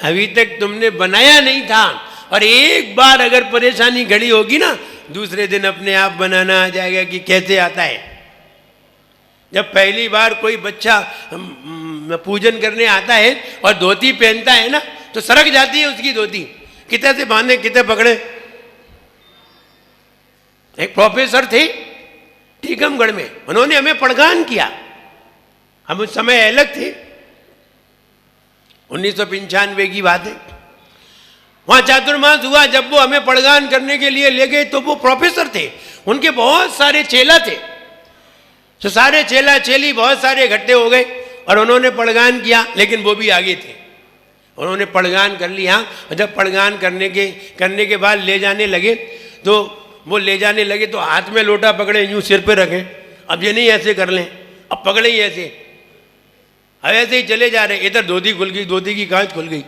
अभी तक तुमने बनाया नहीं था, और एक बार अगर परेशानी घड़ी होगी ना, दूसरे दिन अपने आप बनाना आ जाएगा कि कैसे आता है। जब पहली बार कोई बच्चा पूजन करने आता है और धोती पहनता है ना, तो सरक जाती है उसकी धोती, कितने से बांधे कितने पकड़े। एक प्रोफेसर थे टीकमगढ़ में, उन्होंने हमें पड़गान किया। हम उस समय अलग थे, 1995 की बात है। वहां चातुर्मास हुआ, जब वो हमें पड़गान करने के लिए ले गए तो वो प्रोफेसर थे, उनके बहुत सारे चेला थे। तो सारे चेला चेली बहुत सारे इकट्ठे हो गए और उन्होंने पड़गान किया, लेकिन वो भी आगे थे। उन्होंने पड़गान कर लिया, और जब पड़गान करने के बाद ले जाने लगे, तो वो ले जाने लगे तो हाथ में लोटा पकड़े, यूं सिर पे रखें, अब ये नहीं ऐसे कर लें, अब पकड़े ही ऐसे, अब ऐसे ही चले जा रहे। इधर धोती खुल गई, धोती की कांच खुल गई,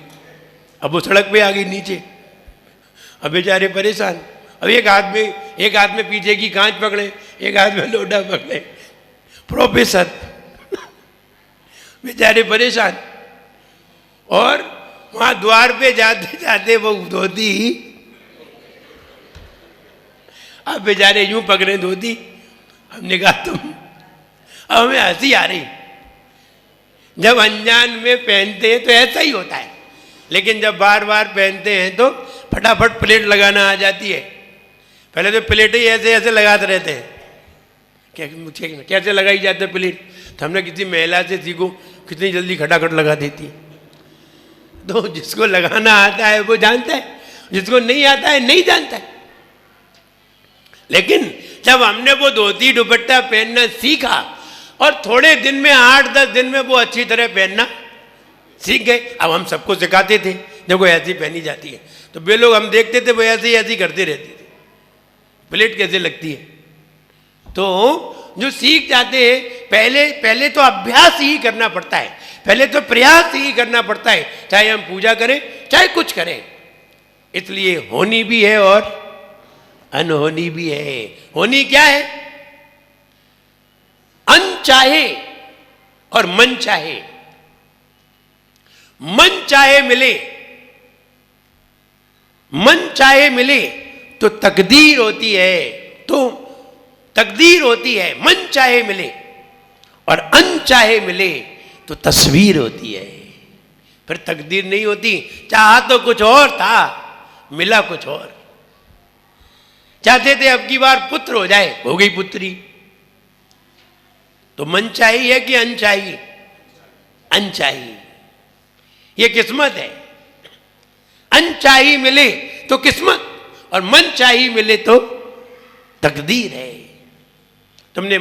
अब वो सड़क पे आ गई नीचे। अब बेचारे परेशान, अब एक हाथ में पीछे की कांच पकड़े, एक हाथ में लोटा पकड़े, प्रोफेसर बेचारे परेशान। और वहां द्वार पे जाते जाते वो धोती, अब बेचारे यूं पकड़े धोती। हमने कहा तुम, अब हमें हंसी आ रही। जब अनजान में पहनते हैं तो ऐसा ही होता है, लेकिन जब बार बार पहनते हैं तो फटाफट प्लेट लगाना आ जाती है। पहले तो प्लेट ही ऐसे ऐसे लगाते रहते हैं, कैसे लगाई जाती है प्लेट, तो हमने किसी महिला से सीखो, कितनी जल्दी खटाखट लगा देती है। तो जिसको लगाना आता है वो जानता है, जिसको नहीं आता है नहीं जानता है। लेकिन जब हमने वो धोती दुपट्टा पहनना सीखा, और थोड़े दिन में 8-10 दिन में वो अच्छी तरह पहनना सीख गए। अब हम सबको सिखाते थे, देखो ऐसी पहनी जाती है, तो वे लोग हम देखते थे वो ऐसे करते रहते थे, प्लेट कैसे लगती है। तो जो सीख जाते हैं, पहले तो अभ्यास ही करना पड़ता है, पहले तो प्रयास ही करना पड़ता है, चाहे हम पूजा करें चाहे कुछ करें। इसलिए होनी भी है और अनहोनी भी है। होनी क्या है? अनचाहे और मन चाहे। मन चाहे मिले तो तकदीर होती है, मन चाहे मिले, और अनचाहे मिले तो तस्वीर होती है, फिर तकदीर नहीं होती। चाहा तो कुछ और था, मिला कुछ और। चाहते थे अब की बार पुत्र हो जाए, हो गई पुत्री। तो मन चाहिए है कि अनचाही? अनचाही, ये किस्मत है। अनचाही मिले तो किस्मत, और मन चाही मिले तो तकदीर है। तुमने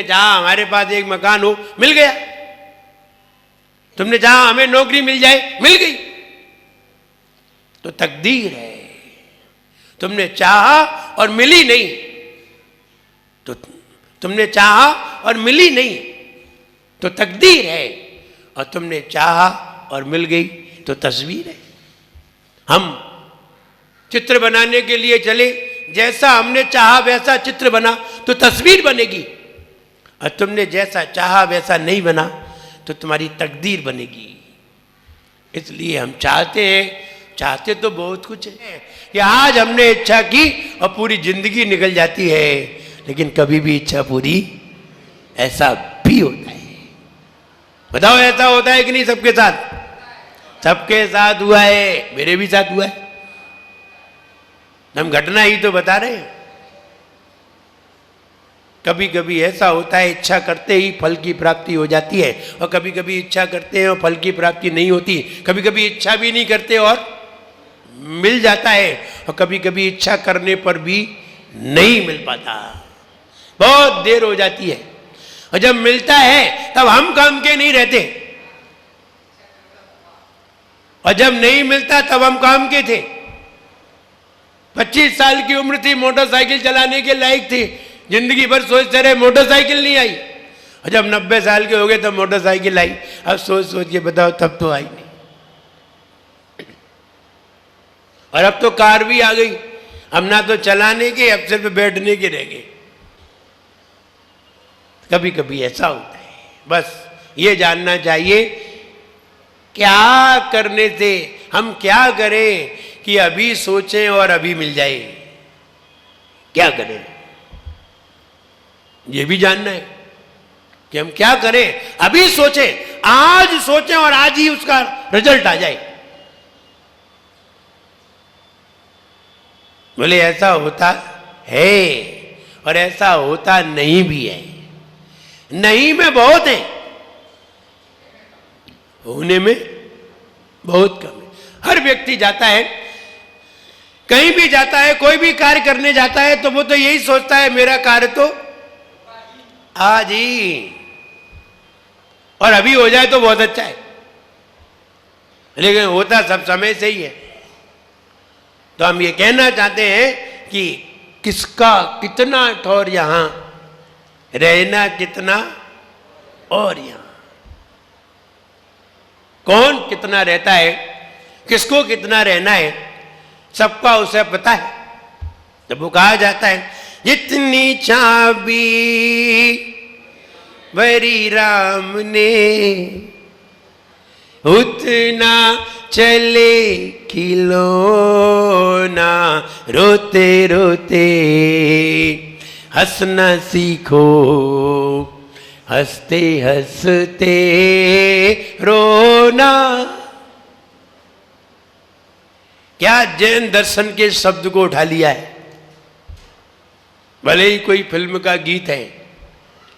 चाहा हमारे पास एक मकान हो, मिल गया। तुमने चाहा हमें नौकरी मिल जाए, मिल गई, तो तकदीर है। तुमने चाहा और मिली नहीं, तो तुमने चाहा और मिली नहीं तो तकदीर है, और तुमने चाहा और मिल गई तो तस्वीर है। हम चित्र बनाने के लिए चले, जैसा हमने चाहा वैसा चित्र बना तो तस्वीर बनेगी, और तुमने जैसा चाहा वैसा नहीं बना तो तुम्हारी तकदीर बनेगी। इसलिए हम चाहते तो बहुत कुछ है कि आज हमने इच्छा की और पूरी जिंदगी निकल जाती है, लेकिन कभी भी इच्छा पूरी, ऐसा भी होता है। बताओ ऐसा होता है कि नहीं? सबके साथ, सबके साथ हुआ है, मेरे भी साथ हुआ है। हम घटना ही तो बता रहे हैं। कभी कभी ऐसा होता है, इच्छा करते ही फल की प्राप्ति हो जाती है, और कभी कभी इच्छा करते हैं और फल की प्राप्ति नहीं होती। कभी कभी इच्छा भी नहीं करते और मिल जाता है, और कभी कभी इच्छा करने पर भी नहीं मिल पाता, बहुत देर हो जाती है। और जब मिलता है तब हम काम के नहीं रहते, और जब नहीं मिलता तब हम काम के थे। 25 साल की उम्र थी, मोटरसाइकिल चलाने के लायक थे, जिंदगी भर सोचते रहे, मोटरसाइकिल नहीं आई। और जब 90 साल के हो गए तब मोटरसाइकिल आई। अब सोच के बताओ, तब तो आई नहीं। और अब तो कार भी आ गई, अब ना तो चलाने के, अब सिर्फ बैठने के रह गए। कभी कभी ऐसा होता है। बस ये जानना चाहिए क्या करने से हम क्या करें कि अभी सोचें और अभी मिल जाए? क्या करें ये भी जानना है कि हम क्या करें। अभी सोचें, आज सोचें और आज ही उसका रिजल्ट आ जाए। बोले ऐसा होता है और ऐसा होता नहीं भी है। नहीं में बहुत है, होने में बहुत कम है। हर व्यक्ति जाता है, कहीं भी जाता है, कोई भी कार्य करने जाता है तो वो तो यही सोचता है मेरा कार्य तो आज ही और अभी हो जाए तो बहुत अच्छा है, लेकिन होता सब समय से ही है। तो हम ये कहना चाहते हैं कि किसका कितना ठौर यहां, रहना कितना और यहां। कौन कितना रहता है, किसको कितना रहना है, सबका उसे पता है। जब वो कहा जाता है जितनी चाबी भरी राम ने उतना चले खिलौना, रोते रोते हंसना सीखो, हंसते हंसते रोना। क्या जैन दर्शन के शब्द को उठा लिया है? भले ही कोई फिल्म का गीत है,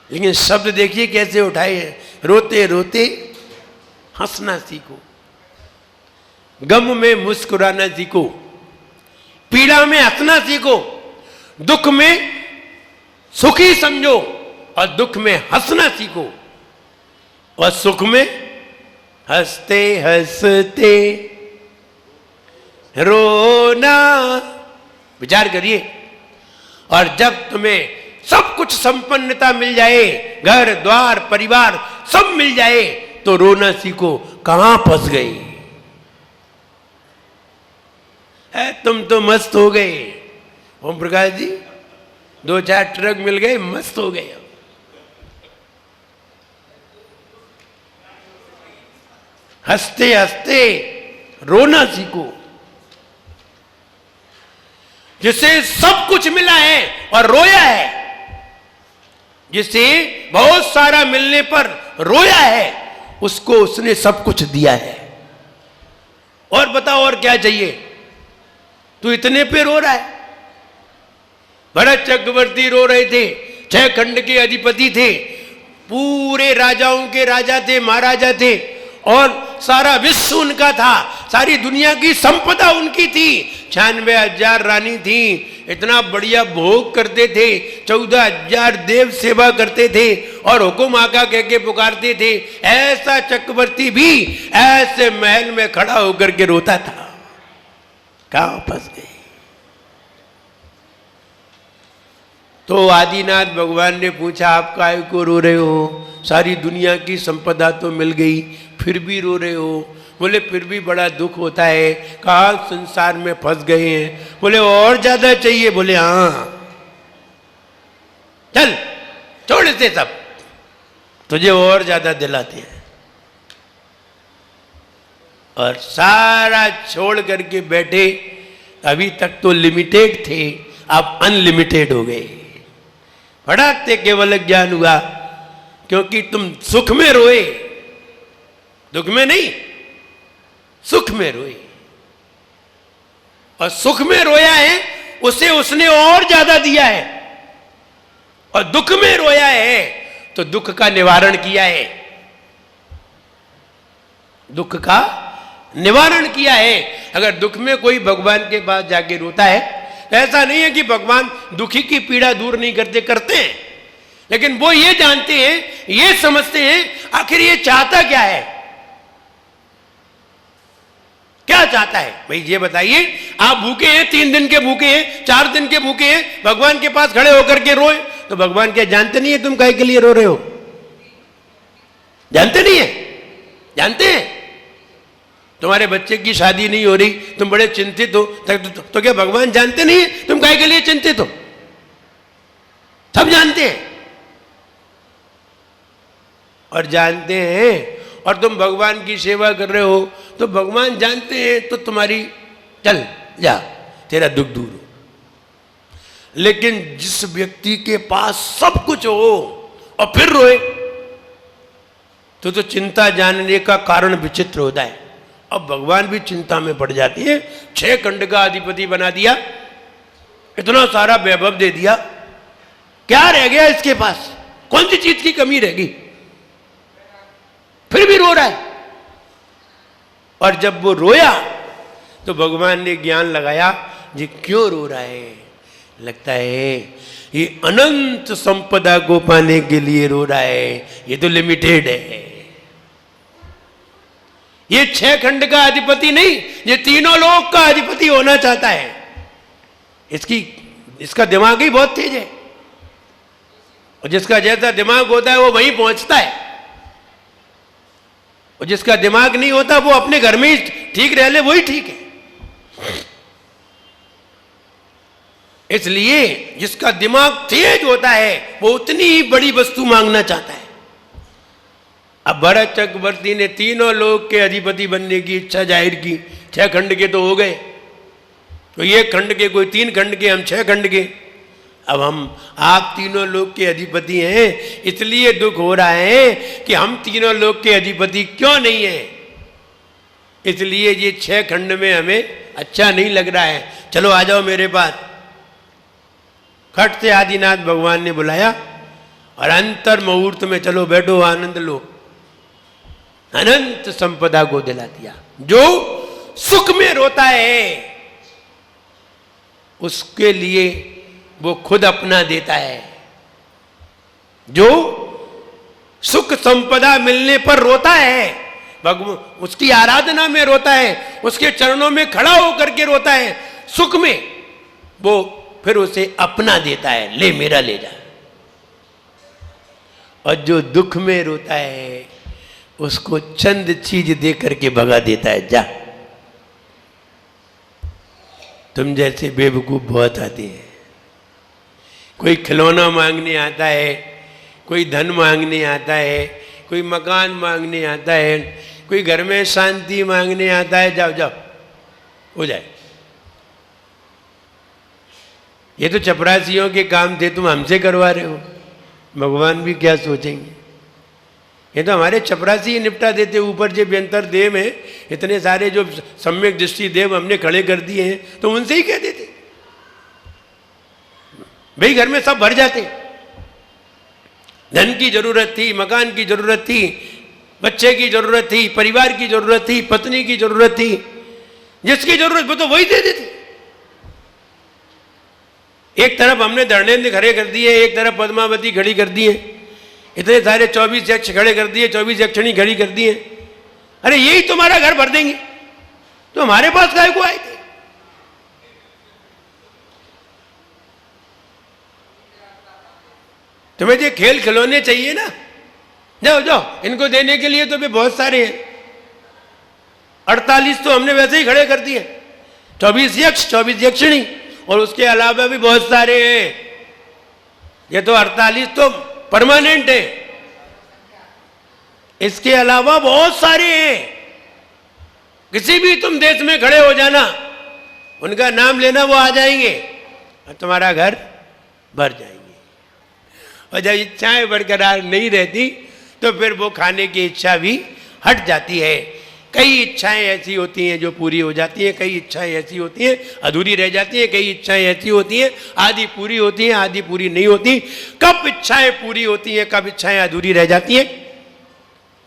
लेकिन शब्द देखिए कैसे उठाए हैं। रोते रोते हंसना सीखो, गम में मुस्कुराना सीखो, पीड़ा में हंसना सीखो, दुख में सुखी समझो और दुख में हंसना सीखो, और सुख में हंसते हंसते रोना। विचार करिए। और जब तुम्हें सब कुछ संपन्नता मिल जाए, घर द्वार परिवार सब मिल जाए, तो रोना सीखो, कहां फंस गई है, तुम तो मस्त हो गए। ओम प्रकाश जी, 2-4 ट्रक मिल गए, मस्त हो गए। हंसते हंसते रोना सीखो। जिसे सब कुछ मिला है और रोया है, जिसे बहुत सारा मिलने पर रोया है, उसको उसने सब कुछ दिया है। और बताओ और क्या चाहिए? तू इतने पे रो रहा है। भरत चक्रवर्ती रो रहे थे, 6 खंड के अधिपति थे, पूरे राजाओं के राजा थे, महाराजा थे, और सारा विश्व उनका था, सारी दुनिया की संपदा उनकी थी। 96,000 रानी थी, इतना बढ़िया भोग करते थे, 14,000 देव सेवा करते थे और हुकुम आका कह के पुकारते थे। ऐसा चक्रवर्ती भी ऐसे महल में खड़ा होकर के रोता था। कहां फंस गए? तो आदिनाथ भगवान ने पूछा, आप काहे को रो रहे हो? सारी दुनिया की संपदा तो मिल गई, फिर भी रो रहे हो? बोले फिर भी बड़ा दुख होता है। कहा संसार में फंस गए हैं। बोले और ज्यादा चाहिए? बोले हाँ, चल छोड़ दे सब, तुझे और ज्यादा दिलाते हैं। और सारा छोड़ करके बैठे। अभी तक तो लिमिटेड थे, अब अनलिमिटेड हो गए। फटाक से केवल ज्ञान हुआ, क्योंकि तुम सुख में रोए, दुख में नहीं, सुख में रोए। और सुख में रोया है, उसे उसने और ज्यादा दिया है। और दुख में रोया है तो दुख का निवारण किया है, दुख का निवारण किया है। अगर दुख में कोई भगवान के पास जाके रोता है, तो ऐसा नहीं है कि भगवान दुखी की पीड़ा दूर नहीं करते, करते हैं, लेकिन वो ये जानते हैं, ये समझते हैं आखिर ये चाहता क्या है, क्या चाहता है। भाई ये बताइए, आप भूखे हैं, 3 दिन के भूखे हैं, 4 दिन के भूखे हैं, भगवान के पास खड़े होकर के रोए, तो भगवान क्या जानते नहीं है तुम काहे के लिए रो रहे हो? जानते नहीं है? जानते हैं। तुम्हारे बच्चे की शादी नहीं हो रही, तुम बड़े चिंतित हो, तो क्या भगवान जानते नहीं है तुम काहे के लिए चिंतित हो? सब जानते हैं। और जानते हैं, और तुम भगवान की सेवा कर रहे हो तो भगवान जानते हैं तो तुम्हारी चल जा तेरा दुख दूर हो। लेकिन जिस व्यक्ति के पास सब कुछ हो और फिर रोए तो चिंता जानने का कारण विचित्र होता है। अब भगवान भी चिंता में पड़ जाती है। 6 खंड का अधिपति बना दिया, इतना सारा वैभव दे दिया, क्या रह गया इसके पास? कौन सी चीज की कमी रहेगी? फिर भी रो रहा है। और जब वो रोया तो भगवान ने ज्ञान लगाया, ये क्यों रो रहा है? लगता है ये अनंत संपदा को पाने के लिए रो रहा है, ये तो लिमिटेड है। ये 6 खंड का अधिपति नहीं, ये तीनों लोक का अधिपति होना चाहता है। इसका दिमाग ही बहुत तेज है, और जिसका जैसा दिमाग होता है वो वहीं पहुंचता है, और जिसका दिमाग नहीं होता वो अपने घर में ही ठीक रह ले, वही ठीक है। इसलिए जिसका दिमाग तेज होता है वो उतनी ही बड़ी वस्तु मांगना चाहता है। अब भरत चक्रवर्ती ने तीनों लोक के अधिपति बनने की इच्छा जाहिर की। 6 खंड के तो हो गए, कोई 1 खंड के, कोई 3 खंड के, हम 6 खंड के। अब आप तीनों लोक के अधिपति हैं, इसलिए दुख हो रहा है कि हम तीनों लोक के अधिपति क्यों नहीं हैं। इसलिए ये 6 खंड में हमें अच्छा नहीं लग रहा है, चलो आ जाओ मेरे पास। खट से आदिनाथ भगवान ने बुलाया और अंतर मुहूर्त में चलो बैठो, आनंद लो। अनंत संपदा को दिला दिया। जो सुख में रोता है उसके लिए वो खुद अपना देता है। जो सुख संपदा मिलने पर रोता है, भगवान उसकी आराधना में रोता है, उसके चरणों में खड़ा होकर के रोता है, सुख में वो फिर उसे अपना देता है, ले मेरा ले जा। और जो दुख में रोता है उसको चंद चीज दे करके भगा देता है, जा। तुम जैसे बेवकूफ बहुत आते हैं। कोई खिलौना मांगने आता है, कोई धन मांगने आता है, कोई मकान मांगने आता है, कोई घर में शांति मांगने आता है, जाओ जाओ हो जाए। ये तो चपरासियों के काम थे, तुम हमसे करवा रहे हो। भगवान भी क्या सोचेंगे? ये तो हमारे चपरासी ही निपटा देते। ऊपर जो व्यंतर देव हैं, इतने सारे जो सम्यक दृष्टि देव हमने खड़े कर दिए हैं, तो उनसे ही कह देते भाई घर में सब भर जाते। धन की जरूरत थी, मकान की जरूरत थी, बच्चे की जरूरत थी, परिवार की जरूरत थी, पत्नी की जरूरत थी, जिसकी जरूरत वो तो वही दे देते। एक तरफ हमने धर्मेंद्र खड़े कर दिए, एक तरफ पद्मावती खड़ी कर दी है, इतने सारे 24 यक्ष खड़े कर दिए, 24 यक्षिणी खड़ी कर दिए। अरे यही तुम्हारा घर भर देंगे, तो हमारे पास काहे को आए थे? तुम्हें ये खेल खिलौने चाहिए ना, जाओ जाओ, इनको देने के लिए तो भी बहुत सारे हैं। 48 तो हमने वैसे ही खड़े कर दिए, 24 यक्ष, 24 यक्षिणी, और उसके अलावा भी बहुत सारे हैं। ये तो 48 तो परमानेंट है, इसके अलावा बहुत सारे हैं। किसी भी तुम देश में खड़े हो जाना, उनका नाम लेना, वो आ जाएंगे और तुम्हारा घर भर जाएंगे। और जब इच्छाएं बरकरार नहीं रहती तो फिर वो खाने की इच्छा भी हट जाती है। कई इच्छाएं ऐसी होती हैं जो पूरी हो जाती हैं, कई इच्छाएं ऐसी होती हैं अधूरी रह जाती हैं, कई इच्छाएं ऐसी होती हैं आधी पूरी होती हैं, आधी पूरी नहीं होती। कब इच्छाएं पूरी होती हैं, कब इच्छाएं अधूरी रह जाती हैं,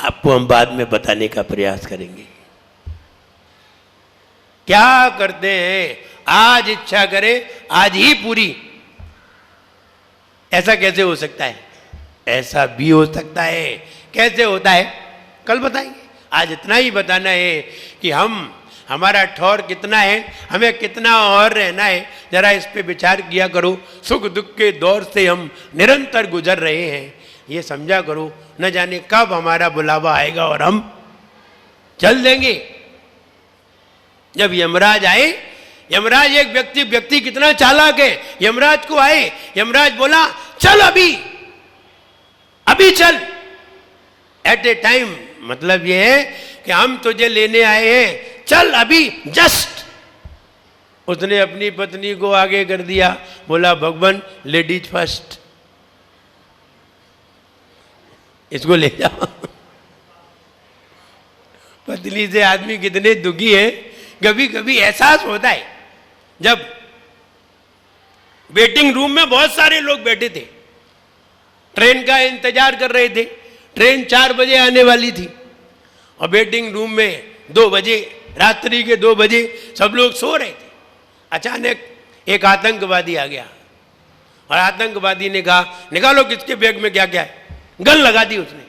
आपको हम बाद में बताने का प्रयास करेंगे। क्या करते हैं, आज इच्छा करें आज ही पूरी, ऐसा कैसे हो सकता है? ऐसा भी हो सकता है। कैसे होता है कल बताएंगे। आज इतना ही बताना है कि हमारा ठौर कितना है, हमें कितना और रहना है, जरा इस पे विचार किया करो। सुख दुख के दौर से हम निरंतर गुजर रहे हैं, ये समझा करो। न जाने कब हमारा बुलावा आएगा और हम चल देंगे। जब यमराज आए, यमराज एक व्यक्ति कितना चालाक है। यमराज को आए, यमराज बोला चल अभी चल। एट ए टाइम मतलब ये है कि हम तुझे लेने आए हैं, चल अभी जस्ट। उसने अपनी पत्नी को आगे कर दिया, बोला भगवान लेडीज फर्स्ट, इसको ले जाओ। पत्नी से आदमी कितने दुखी है। कभी कभी एहसास होता है, जब वेटिंग रूम में बहुत सारे लोग बैठे थे, ट्रेन का इंतजार कर रहे थे, ट्रेन 4 बजे आने वाली थी, और वेटिंग रूम में 2 बजे, रात्रि के 2 बजे सब लोग सो रहे थे। अचानक एक आतंकवादी आ गया, और आतंकवादी ने कहा निकालो किसके बैग में क्या क्या है। गन लगा दी उसने,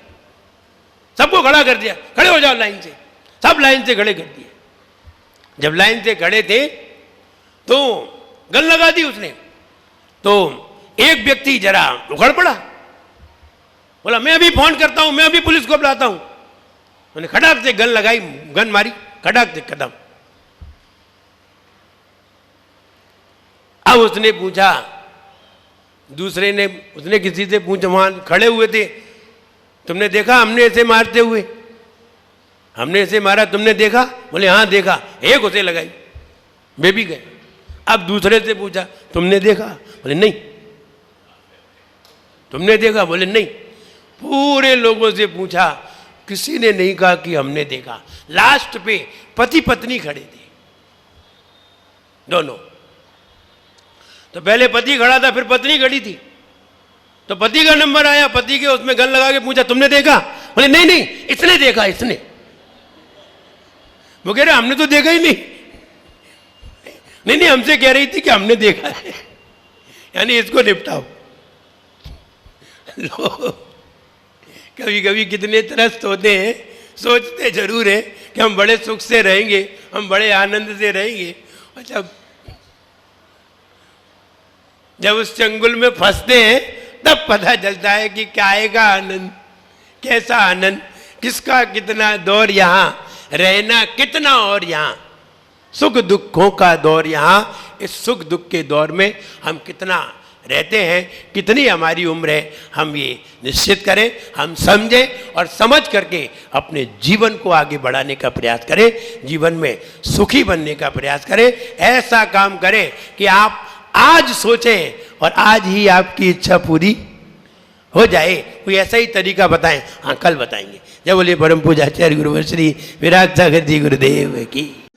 सबको खड़ा कर दिया, खड़े हो जाओ लाइन से। सब लाइन से खड़े कर दिए। जब लाइन से खड़े थे तो गन लगा दी उसने, तो एक व्यक्ति जरा उखड़ पड़ा, बोला मैं अभी फोन करता हूं, मैं अभी पुलिस को बुलाता हूं। उन्होंने खटाक से गन लगाई, गन मारी, खटाक से खत्म। अब उसने पूछा, दूसरे ने, उसने किसी से पूछा, वहां खड़े हुए थे, तुमने देखा हमने ऐसे मारते हुए? हमने ऐसे मारा, तुमने देखा? बोले हाँ देखा। एक उसे लगाई, वे भी गए। अब दूसरे से पूछा, तुमने देखा? बोले नहीं। तुमने देखा? बोले नहीं। पूरे लोगों से पूछा, किसी ने नहीं कहा कि हमने देखा। लास्ट पे पति पत्नी खड़े थे दोनों। तो पहले पति खड़ा था, फिर पत्नी खड़ी थी। तो पति का नंबर आया, पति के उसमें गन लगा के पूछा, तुमने देखा? बोले नहीं नहीं, इसने देखा, इसने। वो कह रहे हमने तो देखा ही नहीं। नहीं, हमसे कह रही थी कि हमने देखा है, यानी इसको निपटाओ। कभी कभी कितने त्रस्त होते हैं, सोचते जरूर है कि हम बड़े सुख से रहेंगे, हम बड़े आनंद से रहेंगे, और जब उस चंगुल में फंसते हैं तब पता चलता है कि क्या का आनंद, कैसा आनंद, किसका कितना दौर, यहाँ रहना कितना, और यहाँ सुख दुखों का दौर। यहाँ इस सुख दुख के दौर में हम कितना रहते हैं, कितनी हमारी उम्र है, हम ये निश्चित करें, हम समझें और समझ करके अपने जीवन को आगे बढ़ाने का प्रयास करें, जीवन में सुखी बनने का प्रयास करें। ऐसा काम करें कि आप आज सोचें और आज ही आपकी इच्छा पूरी हो जाए। कोई ऐसा ही तरीका बताएं, हाँ कल बताएंगे। जय बोले परम पूज्य आचार्य गुरुवर श्री विराट सागर जी गुरुदेव की।